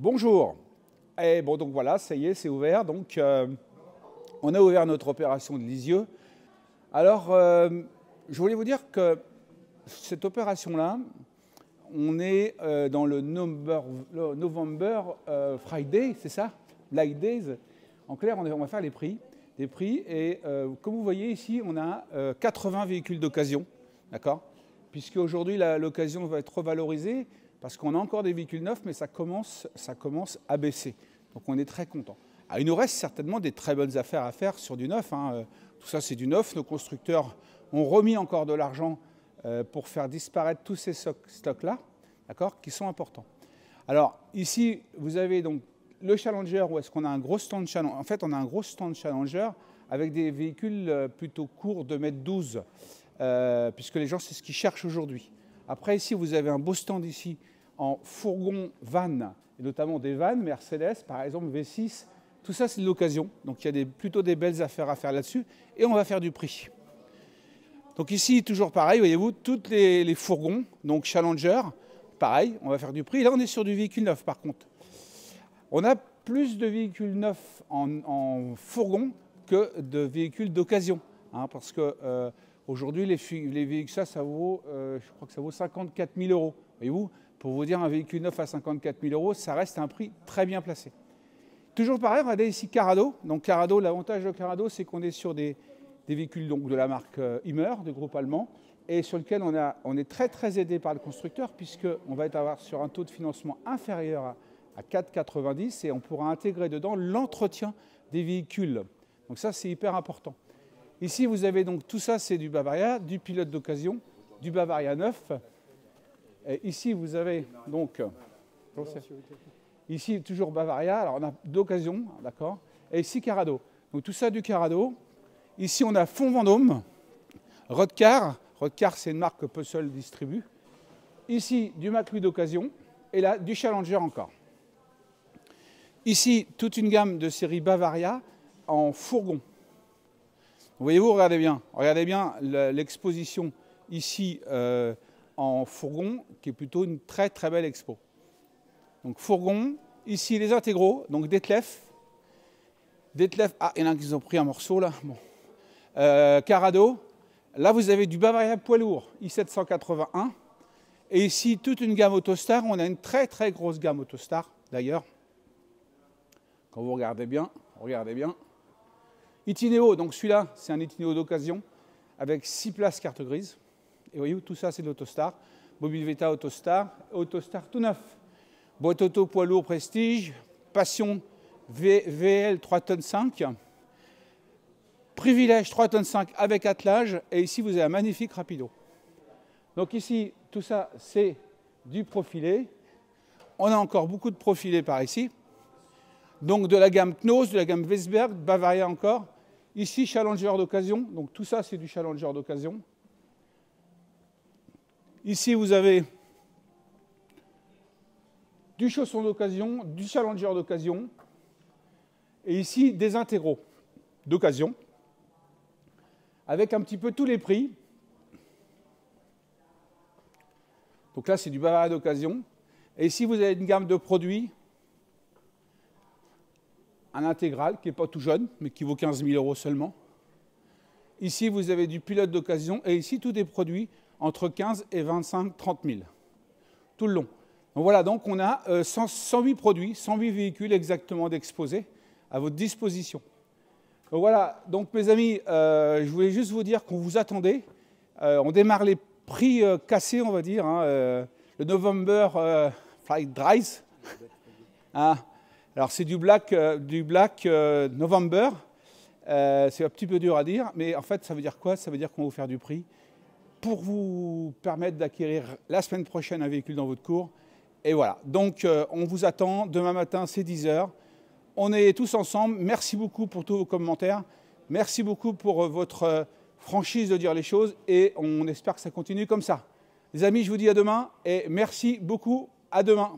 Bonjour. Et bon, donc voilà, ça y est, c'est ouvert. Donc, on a ouvert notre opération de Lisieux. Alors, je voulais vous dire que cette opération-là, on est dans le November Friday, c'est ça? Light Days. En clair, on va faire les prix. Des prix. Et comme vous voyez ici, on a 80 véhicules d'occasion. D'accord? Puisque aujourd'hui, l'occasion va être revalorisée. Parce qu'on a encore des véhicules neufs, mais ça commence à baisser. Donc on est très content. Alors, il nous reste certainement des très bonnes affaires à faire sur du neuf. Hein. Tout ça, c'est du neuf. Nos constructeurs ont remis encore de l'argent pour faire disparaître tous ces stocks-là, d'accord, qui sont importants. Alors ici, vous avez donc le Challenger, où est-ce qu'on a un gros stand Challenger. En fait, on a un gros stand Challenger avec des véhicules plutôt courts de 1,12 m, puisque les gens, c'est ce qu'ils cherchent aujourd'hui. Après, ici, vous avez un beau stand ici en fourgon van, et notamment des vannes, Mercedes, par exemple, V6. Tout ça, c'est de l'occasion. Donc, il y a plutôt des belles affaires à faire là-dessus. Et on va faire du prix. Donc ici, toujours pareil, voyez-vous, tous les fourgons, donc Challenger, pareil, on va faire du prix. Là, on est sur du véhicule neuf, par contre. On a plus de véhicules neufs en fourgon que de véhicules d'occasion. Hein, parce que aujourd'hui, les véhicules, ça vaut, je crois que ça vaut 54 000 €. Voyez-vous, pour vous dire, un véhicule neuf à 54 000 €, ça reste un prix très bien placé. Toujours pareil, regardez ici Carado. Donc Carado, l'avantage de Carado, c'est qu'on est sur des véhicules donc, de la marque Immer, du groupe allemand, et sur lequel on est très très aidé par le constructeur, puisqu'on va être sur un taux de financement inférieur à 4,90 et on pourra intégrer dedans l'entretien des véhicules. Donc ça, c'est hyper important. Ici, vous avez donc tout ça, c'est du Bavaria, du pilote d'occasion, du Bavaria neuf. Et ici, vous avez donc, ici toujours Bavaria, alors on a d'occasion, d'accord, et ici Carado. Donc tout ça du Carado. Ici, on a Fond Vendôme, Rodcar. Rodcar, c'est une marque que Peugeot distribue. Ici, du Maclu d'occasion, et là, du Challenger encore. Ici, toute une gamme de série Bavaria en fourgon. Voyez-vous, regardez bien l'exposition ici en fourgon, qui est plutôt une très très belle expo. Donc fourgon, ici les intégraux, donc Detlef. Ah, il y en a qui ont pris un morceau là. Bon. Carado. Là, vous avez du Bavaria poids lourd, i781. Et ici, toute une gamme Autostar. On a une très très grosse gamme Autostar, d'ailleurs. Quand vous regardez bien, Itineo, donc celui-là, c'est un Itineo d'occasion avec 6 places carte grise. Et voyez-vous, tout ça, c'est de l'Autostar. Mobilveta Autostar, Autostar tout neuf. Boîte auto poids lourd Prestige, Passion VL 3,5 tonnes. Privilège 3,5 tonnes avec attelage. Et ici, vous avez un magnifique Rapido. Donc ici, tout ça, c'est du profilé. On a encore beaucoup de profilés par ici. Donc de la gamme Knos, de la gamme Westberg, Bavaria encore. Ici, Challenger d'occasion. Donc tout ça, c'est du Challenger d'occasion. Ici, vous avez du chausson d'occasion, du Challenger d'occasion. Et ici, des intégraux d'occasion. Avec un petit peu tous les prix. Donc là, c'est du Bavaria d'occasion. Et ici, vous avez une gamme de produits. Un intégral qui n'est pas tout jeune, mais qui vaut 15 000 € seulement. Ici, vous avez du pilote d'occasion. Et ici, tous des produits entre 15 et 25, 30 000. Tout le long. Donc voilà, donc on a 108 produits, 108 véhicules exactement d'exposés à votre disposition. Donc voilà, donc mes amis, je voulais juste vous dire qu'on vous attendait. On démarre les prix cassés, on va dire. Hein, le November Flight Drive. Hein. Alors c'est du Black November. C'est un petit peu dur à dire, mais en fait, ça veut dire quoi? Ça veut dire qu'on va vous faire du prix pour vous permettre d'acquérir la semaine prochaine un véhicule dans votre cours. Et voilà, donc on vous attend. Demain matin, c'est 10 h. On est tous ensemble. Merci beaucoup pour tous vos commentaires. Merci beaucoup pour votre franchise de dire les choses. Et on espère que ça continue comme ça. Les amis, je vous dis à demain. Et merci beaucoup. À demain.